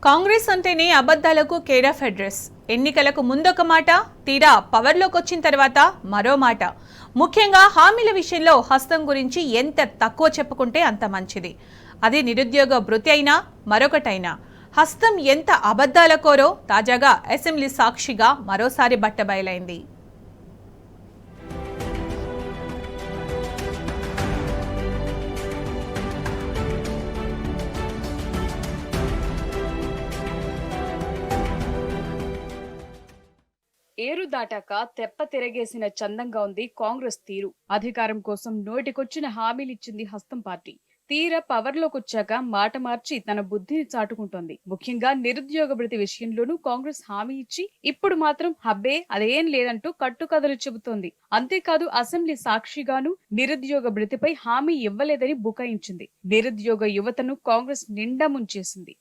కాంగ్రెస్ అంటేనే అబద్ధాలకు care of address. ఎన్నికలకు ముందొక మాట, తీరా పవర్లోకి వచ్చిన తర్వాత మరో మాట. ముఖ్యంగా హామీల విషయంలో హస్తం గురించి ఎంత తక్కువ చెప్పుకుంటే అంత మంచిది. అది నిరుద్యోగ భృతి అయినా మరొకటైనా హస్తం ఎంత అబద్ధాల కోరో తాజాగా అసెంబ్లీ సాక్షిగా మరోసారి బట్టబయలైంది. ఏరు దాటాక తెప్ప తిరగేసిన చందంగా ఉంది కాంగ్రెస్ తీరు. అధికారం కోసం నోటికొచ్చిన హామీలిచ్చింది హస్తం పార్టీ. తీర పవర్లోకొచ్చాక మాట మార్చి తన బుద్ధిని చాటుకుంటోంది. ముఖ్యంగా నిరుద్యోగ భృతి విషయంలోనూ కాంగ్రెస్ హామీ ఇచ్చి ఇప్పుడు మాత్రం హబ్బే అదేం లేదంటూ కట్టుకథలు చెబుతోంది. అంతేకాదు అసెంబ్లీ సాక్షిగాను నిరుద్యోగ భృతిపై హామీ ఇవ్వలేదని బుకాయించింది. నిరుద్యోగ యువతను కాంగ్రెస్ నిండా ముంచేసింది.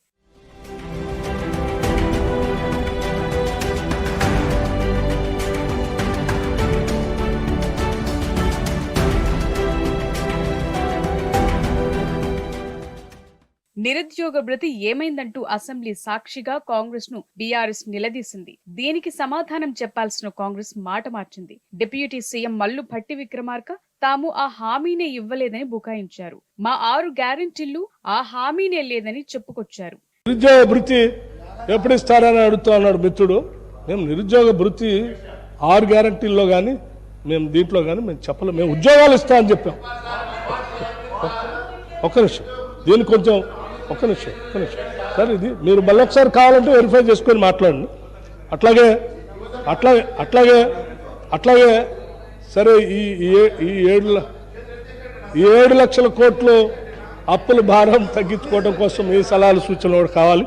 నిరుద్యోగ భృతి ఏమైందంటూ అసెంబ్లీ సాక్షిగా కాంగ్రెస్ ను బీఆర్ఎస్ నిలదీసింది. దీనికి సమాధానం చెప్పాల్సిన కాంగ్రెస్ మాట మార్చింది. డిప్యూటీ సీఎం మల్లు భట్టి విక్రమార్క తాము ఆ హామీనే ఇవ్వలేదని బుకాయించారు. మా 6 గ్యారెంటీలు ఆ హామీనే లేదని చెప్పుకొచ్చారు. నిరుద్యోగ భృతి ఎప్పుడు ఇస్తారని అడుగుతూ అన్నాడు మిత్రుడు. మేము నిరుద్యోగ భృతి 6 గ్యారెంటీల్లో కానీ మేము దీంట్లో కానీ మేము చెప్పలేము. మేము ఉద్యోగాలు ఇస్తామని చెప్పాం. ఒక్క నిమిషం దీనికి కొంచెం ఒక్క నిమిషం సార్, ఇది మీరు మళ్ళీ ఒకసారి కావాలంటే వెరిఫై చేసుకొని మాట్లాడండి. అట్లాగే సరే ఈ 7 లక్షల కోట్లు అప్పుల భారం తగ్గించుకోవడం కోసం ఈ సలహాలు సూచనలు కూడా కావాలి.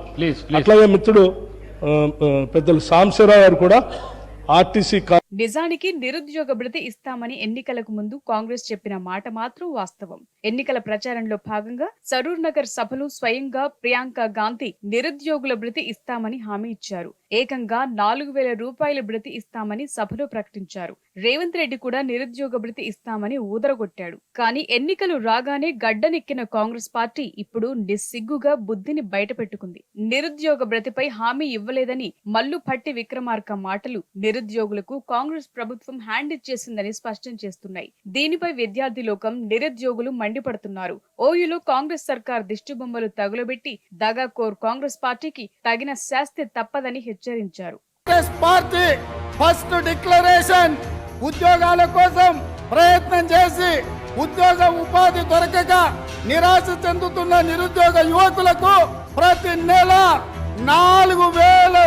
అట్లాగే మిత్రుడు పెద్దలు సాంబశివరావు గారు కూడా ఆర్టీసీ. నిజానికి నిరుద్యోగ భృతి ఇస్తామని ఎన్నికలకు ముందు కాంగ్రెస్ చెప్పిన మాట మాత్రం వాస్తవం. ఎన్నికల ప్రచారంలో భాగంగా సరూర్ నగర్ సభలో స్వయంగా ప్రియాంక గాంధీ నిరుద్యోగుల భృతి ఇస్తామని హామీ ఇచ్చారు. ఏకంగా 4,000 రూపాయల భృతి ఇస్తామని సభలో ప్రకటించారు. రేవంత్ రెడ్డి కూడా నిరుద్యోగ భృతి ఇస్తామని ఊదరగొట్టాడు. కానీ ఎన్నికలు రాగానే గడ్డనెక్కిన కాంగ్రెస్ పార్టీ ఇప్పుడు నిస్సిగ్గుగా బుద్ధిని బయటపెట్టుకుంది. నిరుద్యోగ భృతిపై హామీ ఇవ్వలేదని మల్లు భట్టి విక్రమార్క మాటలు నిరుద్యోగులకు కాంగ్రెస్ ప్రభుత్వం హ్యాండ్ ఇచ్చేసిందని స్పష్టం చేస్తున్నాయి. దీనిపై విద్యార్థి లోకం, నిరుద్యోగులు మండిపడుతున్నారు. ఓయూలో కాంగ్రెస్ సర్కార్ దిష్టిబొమ్మలు తగులబెట్టి దగాకోర్ కాంగ్రెస్ పార్టీకి తగిన శాస్తి తప్పదని హెచ్చరించారు. కాంగ్రెస్ పార్టీ ఫస్ట్ డిక్లరేషన్ ఉద్యోగాల కోసం ప్రయత్నం చేసి ఉద్యోగ ఉపాధి దొరకక నిరాశ చెందుతున్న నిరుద్యోగ యువకులకు ప్రతి నెల 4,000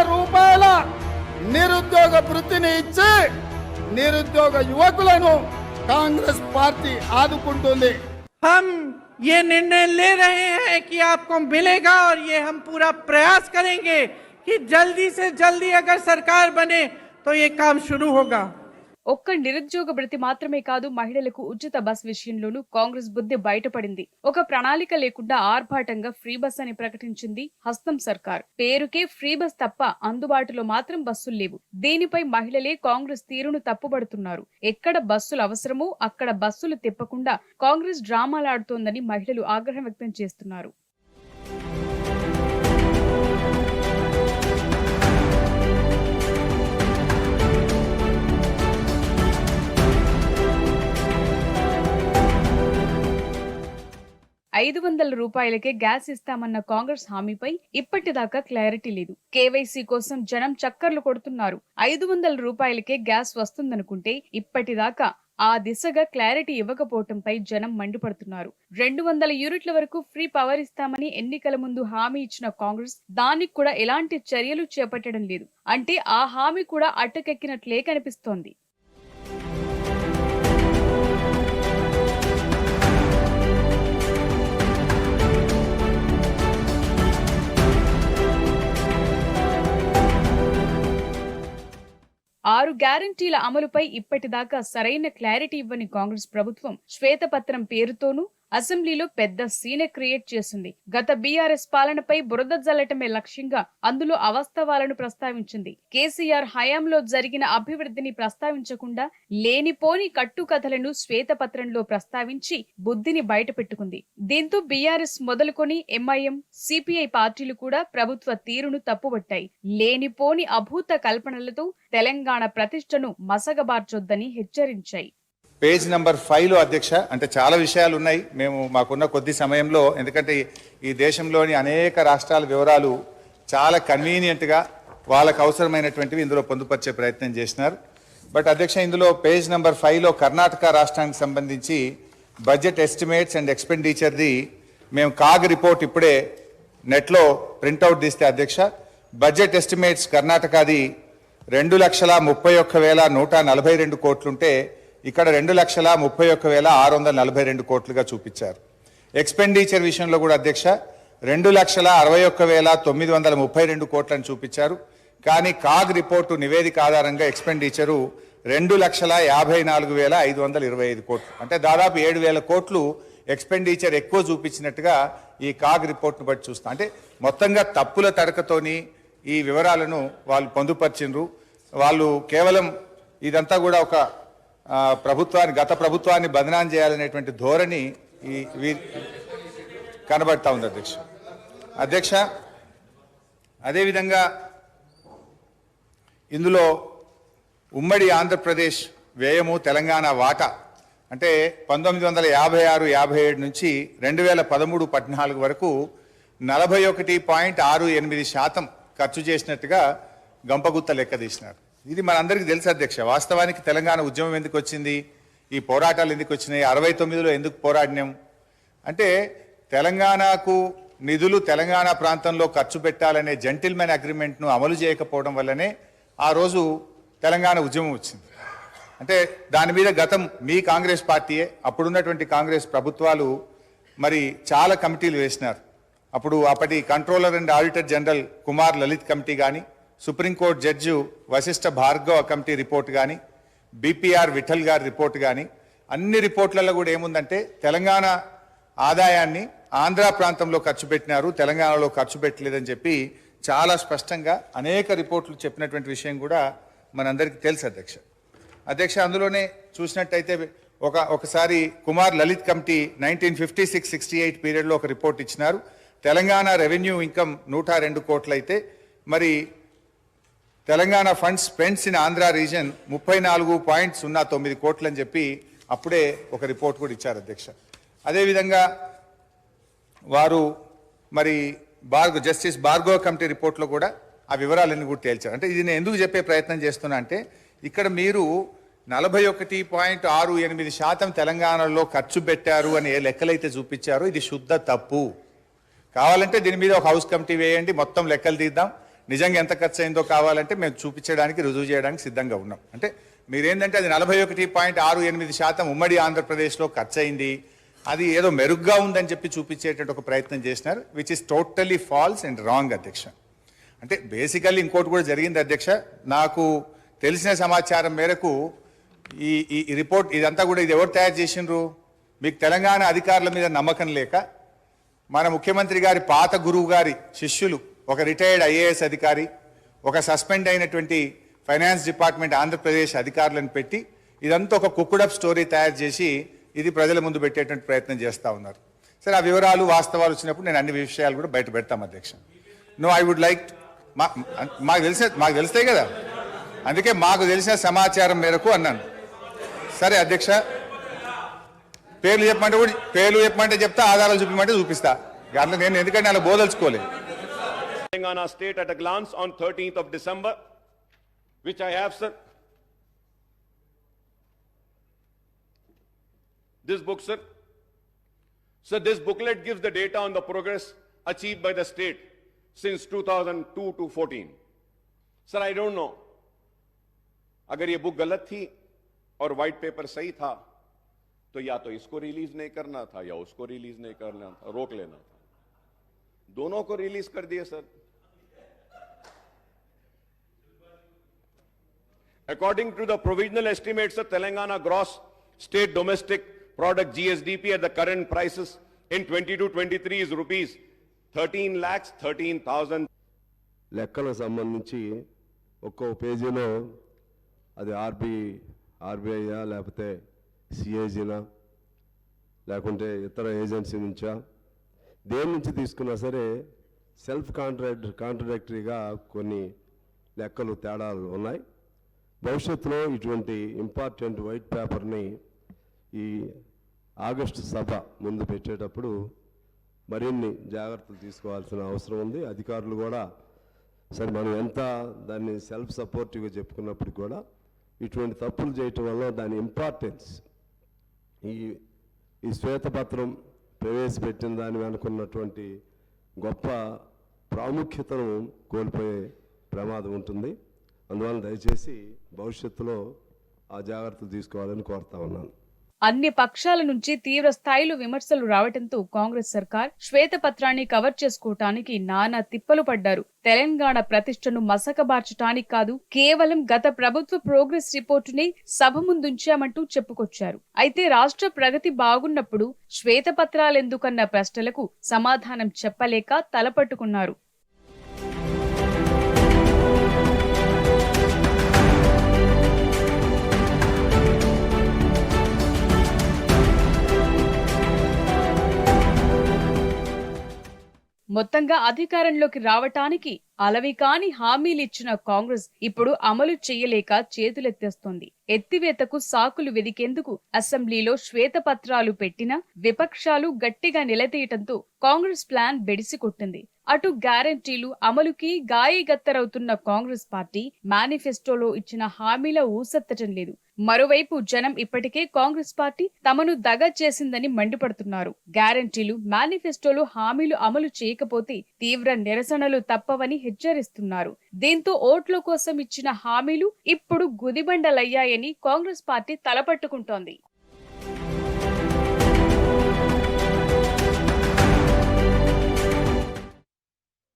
రూపాయల నిరుద్యోగ భృతిని ఇచ్చి నిరుద్యోగ యువకులను కాంగ్రెస్ పార్టీ ఆదుకుంటుంది. हम ये निर्णय ले रहे हैं कि आपको मिलेगा और ये हम पूरा प्रयास करेंगे कि जल्दी से जल्दी अगर सरकार बने तो ये काम शुरू होगा. ఒక్క నిరుద్యోగ భృతి మాత్రమే కాదు, మహిళలకు ఉచిత బస్ విషయంలోనూ కాంగ్రెస్ బుద్ధి బయటపడింది. ఒక ప్రణాళిక లేకుండా ఆర్భాటంగా ఫ్రీ బస్ అని ప్రకటించింది హస్తం సర్కార్. పేరుకే ఫ్రీ బస్ తప్ప అందుబాటులో మాత్రం బస్సులు లేవు. దీనిపై మహిళలే కాంగ్రెస్ తీరును తప్పుపడుతున్నారు. ఎక్కడ బస్సులు అవసరమో అక్కడ బస్సులు తిప్పకుండా కాంగ్రెస్ డ్రామాలాడుతోందని మహిళలు ఆగ్రహం వ్యక్తం చేస్తున్నారు. ₹500 గ్యాస్ ఇస్తామన్న కాంగ్రెస్ హామీపై ఇప్పటిదాకా క్లారిటీ లేదు. కేవైసీ కోసం జనం చక్కర్లు కొడుతున్నారు. ₹500 గ్యాస్ వస్తుందనుకుంటే ఇప్పటిదాకా ఆ దిశగా క్లారిటీ ఇవ్వకపోవటంపై జనం మండిపడుతున్నారు. 200 యూనిట్ల వరకు ఫ్రీ పవర్ ఇస్తామని ఎన్నికల ముందు హామీ ఇచ్చిన కాంగ్రెస్ దానికి కూడా ఎలాంటి చర్యలు చేపట్టడం లేదు. అంటే ఆ హామీ కూడా అట్టకెక్కినట్లే కనిపిస్తోంది. ఆరు గ్యారంటీల అమలుపై ఇప్పటిదాకా సరైన క్లారిటీ ఇవ్వని కాంగ్రెస్ ప్రభుత్వం శ్వేతపత్రం పేరుతోనూ అసెంబ్లీలో పెద్ద సీన్ క్రియేట్ చేసింది. గత బీఆర్ఎస్ పాలనపై బురద జల్లటమే లక్ష్యంగా అందులో అవాస్తవాలను ప్రస్తావించింది. కేసీఆర్ హయాంలో జరిగిన అభివృద్ధిని ప్రస్తావించకుండా లేనిపోని కట్టుకథలను శ్వేతపత్రంలో ప్రస్తావించి బుద్ధిని బయటపెట్టుకుంది. దీంతో బీఆర్ఎస్ మొదలుకొని ఎంఐఎం, సిపిఐ పార్టీలు కూడా ప్రభుత్వ తీరును తప్పుబట్టాయి. లేనిపోని అభూత కల్పనలతో తెలంగాణ ప్రతిష్టను మసగబార్చొద్దని హెచ్చరించాయి. పేజ్ నెంబర్ 5లో అధ్యక్ష, అంటే చాలా విషయాలు ఉన్నాయి. మేము మాకున్న కొద్ది సమయంలో, ఎందుకంటే ఈ దేశంలోని అనేక రాష్ట్రాల వివరాలు చాలా కన్వీనియంట్గా వాళ్ళకు అవసరమైనటువంటివి ఇందులో పొందుపరిచే ప్రయత్నం చేసినారు. బట్ అధ్యక్ష, ఇందులో పేజ్ నెంబర్ 5లో కర్ణాటక రాష్ట్రానికి సంబంధించి బడ్జెట్ ఎస్టిమేట్స్ అండ్ ఎక్స్పెండిచర్ది మేము కాగ్ రిపోర్ట్ ఇప్పుడే నెట్లో ప్రింట్అవుట్ తీస్తే అధ్యక్ష, బడ్జెట్ ఎస్టిమేట్స్ కర్ణాటకది 2,31,142 కోట్లుంటే ఇక్కడ 2,31,642 కోట్లుగా చూపించారు. ఎక్స్పెండిచర్ విషయంలో కూడా అధ్యక్ష 2,61,932 కోట్లను చూపించారు. కానీ కాగ్ రిపోర్టు నివేదిక ఆధారంగా ఎక్స్పెండిచరు 2,54,525 కోట్లు, అంటే దాదాపు 7,000 కోట్లు ఎక్స్పెండిచర్ ఎక్కువ చూపించినట్టుగా ఈ కాగ్ రిపోర్ట్ను బట్టి చూస్తాం. అంటే మొత్తంగా తప్పుల తడకతోని ఈ వివరాలను వాళ్ళు పొందుపరిచిండ్రు. వాళ్ళు కేవలం ఇదంతా కూడా ఒక గత ప్రభుత్వాన్ని బదనాం చేయాలనేటువంటి ధోరణి కనబడతా ఉంది అధ్యక్ష. అదేవిధంగా ఇందులో ఉమ్మడి ఆంధ్రప్రదేశ్ వ్యయము తెలంగాణ వాటా అంటే 1956-57 నుంచి 2013-14 వరకు 41.68% ఖర్చు చేసినట్టుగా గంపగుత్త లెక్క తీసినారు. ఇది మనందరికీ తెలుసు అధ్యక్ష. వాస్తవానికి తెలంగాణ ఉద్యమం ఎందుకు వచ్చింది, ఈ పోరాటాలు ఎందుకు వచ్చినాయి, 69లో ఎందుకు పోరాడినాం అంటే తెలంగాణకు నిధులు తెలంగాణ ప్రాంతంలో ఖర్చు పెట్టాలనే జెంటిల్మెన్ అగ్రిమెంట్ను అమలు చేయకపోవడం వల్లనే ఆ రోజు తెలంగాణ ఉద్యమం వచ్చింది. అంటే దాని మీద గతం మీ కాంగ్రెస్ పార్టీయే, అప్పుడున్నటువంటి కాంగ్రెస్ ప్రభుత్వాలు మరి చాలా కమిటీలు వేసినారు. అప్పటి controller and auditor general Kumar Lalit committee కానీ, supreme court judge Vashishtha Bhargava committee report కానీ, బీపీఆర్ విఠల్ గారి రిపోర్ట్ కానీ, అన్ని రిపోర్ట్లలో కూడా ఏముందంటే తెలంగాణ ఆదాయాన్ని ఆంధ్ర ప్రాంతంలో ఖర్చు పెట్టినారు, తెలంగాణలో ఖర్చు పెట్టలేదని చెప్పి చాలా స్పష్టంగా అనేక రిపోర్ట్లు చెప్పినటువంటి విషయం కూడా మనందరికీ తెలుసు అధ్యక్ష. అందులోనే చూసినట్టయితే ఒకసారి కుమార్ లలిత్ కమిటీ 1956-68 పీరియడ్లో ఒక రిపోర్ట్ ఇచ్చినారు. తెలంగాణ రెవెన్యూ ఇన్కమ్ 102 కోట్లయితే మరి Telangana funds spends in Andhra reason 34.09 కోట్లు అని చెప్పి అప్పుడే ఒక రిపోర్ట్ కూడా ఇచ్చారు అధ్యక్ష. అదేవిధంగా వారు మరి జస్టిస్ భార్గవ కమిటీ రిపోర్ట్లో కూడా ఆ వివరాలన్నీ కూడా తేల్చారు. అంటే ఇది నేను ఎందుకు చెప్పే ప్రయత్నం చేస్తున్నా అంటే ఇక్కడ మీరు 41.68% తెలంగాణలో ఖర్చు పెట్టారు అని ఏ లెక్కలైతే చూపించారో ఇది శుద్ధ తప్పు. కావాలంటే దీని మీద ఒక హౌస్ కమిటీ వేయండి, మొత్తం లెక్కలు తీద్దాం, నిజంగా ఎంత ఖర్చు అయిందో కావాలంటే మేము చూపించడానికి రుజువు చేయడానికి సిద్ధంగా ఉన్నాం. అంటే మీరేంటంటే అది 41.68% ఉమ్మడి ఆంధ్రప్రదేశ్లో ఖర్చు అయింది, అది ఏదో మెరుగ్గా ఉందని చెప్పి చూపించేటట్టు ఒక ప్రయత్నం చేసినారు, which is totally false and wrong అధ్యక్ష. అంటే బేసికల్లీ ఇంకోటి కూడా జరిగింది అధ్యక్ష. నాకు తెలిసిన సమాచారం మేరకు ఈ రిపోర్ట్ ఇదంతా కూడా ఇది ఎవరు తయారు చేసిండ్రు, మీకు తెలంగాణ అధికారుల మీద నమ్మకం లేక మన ముఖ్యమంత్రి గారి పాత గురువు గారి శిష్యులు ఒక రిటైర్డ్ ఐఏఎస్ అధికారి, ఒక సస్పెండ్ అయినటువంటి ఫైనాన్స్ డిపార్ట్మెంట్ ఆంధ్రప్రదేశ్ అధికారులను పెట్టి ఇదంతా ఒక కుక్కుడప్ స్టోరీ తయారు చేసి ఇది ప్రజల ముందు పెట్టేటువంటి ప్రయత్నం చేస్తూ ఉన్నారు. సరే, ఆ వివరాలు వాస్తవాలు వచ్చినప్పుడు నేను అన్ని విషయాలు కూడా బయట పెడతాం అధ్యక్ష. నో, ఐ వుడ్ లైక్ మాకు తెలుస్తాయి కదా, అందుకే మాకు తెలిసిన సమాచారం మేరకు అన్నాను. సరే అధ్యక్ష, పేర్లు చెప్పమంటే చెప్తా, ఆధారాలు చూపించమంటే చూపిస్తా. అట్లా నేను ఎందుకంటే అలా బోదలుచుకోలేదు. Telangana state at a glance on 13th of December, which I have, sir. This book, sir. Sir, this booklet gives the data on the progress achieved by the state since 2002 to 14. Sir, I don't know. अगर ये book गलत थी और white paper सही था तो या तो इसको रिलीज नहीं करना था या उसको रिलीज नहीं करना था, रोक लेना था. दोनों को रिलीज कर दिए sir. According to the provisional estimates of Telangana gross state domestic product GSDP at the current prices in 22-23 is rupees 13,13,000. లెక్కలకు సంబంధించి ఒక్కో పేజీలో అది ఆర్బీఐయా లేకపోతే సిఐజీనా లేకుంటే ఇతర ఏజెన్సీ నుంచా దేని నుంచి తీసుకున్నా సరే సెల్ఫ్ కాంట్రడిక్టరీగా కొన్ని లెక్కలు తేడాలు ఉన్నాయి. భవిష్యత్తులో ఇటువంటి ఇంపార్టెంట్ వైట్ పేపర్ని ఈ ఆగస్టు సభ ముందు పెట్టేటప్పుడు మరిన్ని జాగ్రత్తలు తీసుకోవాల్సిన అవసరం ఉంది. అధికారులు కూడా సరే మనం ఎంత దాన్ని సెల్ఫ్ సపోర్టివ్గా చెప్పుకున్నప్పుడు కూడా ఇటువంటి తప్పులు చేయటం వల్ల దాని ఇంపార్టెన్స్ ఈ శ్వేతపత్రం ప్రవేశపెట్టిన దాని వెనుకున్నటువంటి గొప్ప ప్రాముఖ్యతను కోల్పోయే ప్రమాదం ఉంటుంది. అందువల్ల దయచేసి భవిష్యత్తులో ఆ జాగ్రత్తలు తీసుకోవాలని కోరుతా ఉన్నాను. అన్ని పక్షాల నుంచి తీవ్ర స్థాయిలో విమర్శలు రావడంతో కాంగ్రెస్ సర్కార్ శ్వేతపత్రాన్ని కవర్ చేసుకోవటానికి నానా తిప్పలు పడ్డారు. తెలంగాణ ప్రతిష్టను మసకబార్చటానికి కాదు, కేవలం గత ప్రభుత్వ ప్రోగ్రెస్ రిపోర్టుని సభ ముందుంచామంటూ చెప్పుకొచ్చారు. అయితే రాష్ట్ర ప్రగతి బాగున్నప్పుడు శ్వేతపత్రాలెందుకన్న ప్రశ్నలకు సమాధానం చెప్పలేక తలపట్టుకున్నారు. మొత్తంగా అధికారంలోకి రావటానికి అలవికాని హామీలిచ్చిన కాంగ్రెస్ ఇప్పుడు అమలు చేయలేక చేతులెత్తేస్తోంది. ఎత్తివేతకు సాకులు వెదికేందుకు అసెంబ్లీలో శ్వేతపత్రాలు పెట్టినా విపక్షాలు గట్టిగా నిలదీయటంతో కాంగ్రెస్ ప్లాన్ బెడిసికొట్టింది. అటు గ్యారంటీలు అమలుకి గాయగత్తరవుతున్న కాంగ్రెస్ పార్టీ మేనిఫెస్టోలో ఇచ్చిన హామీల ఊసెత్తటం లేదు. మరోవైపు జనం ఇప్పటికే కాంగ్రెస్ పార్టీ తమను దగ చేసిందని మండిపడుతున్నారు. గ్యారంటీలు మేనిఫెస్టోలో హామీలు అమలు చేయకపోతే తీవ్ర నిరసనలు తప్పవని హెచ్చరిస్తున్నారు. దీంతో ఓట్ల కోసం ఇచ్చిన హామీలు ఇప్పుడు గుదిబండలయ్యాయని కాంగ్రెస్ పార్టీ తలపట్టుకుంటోంది.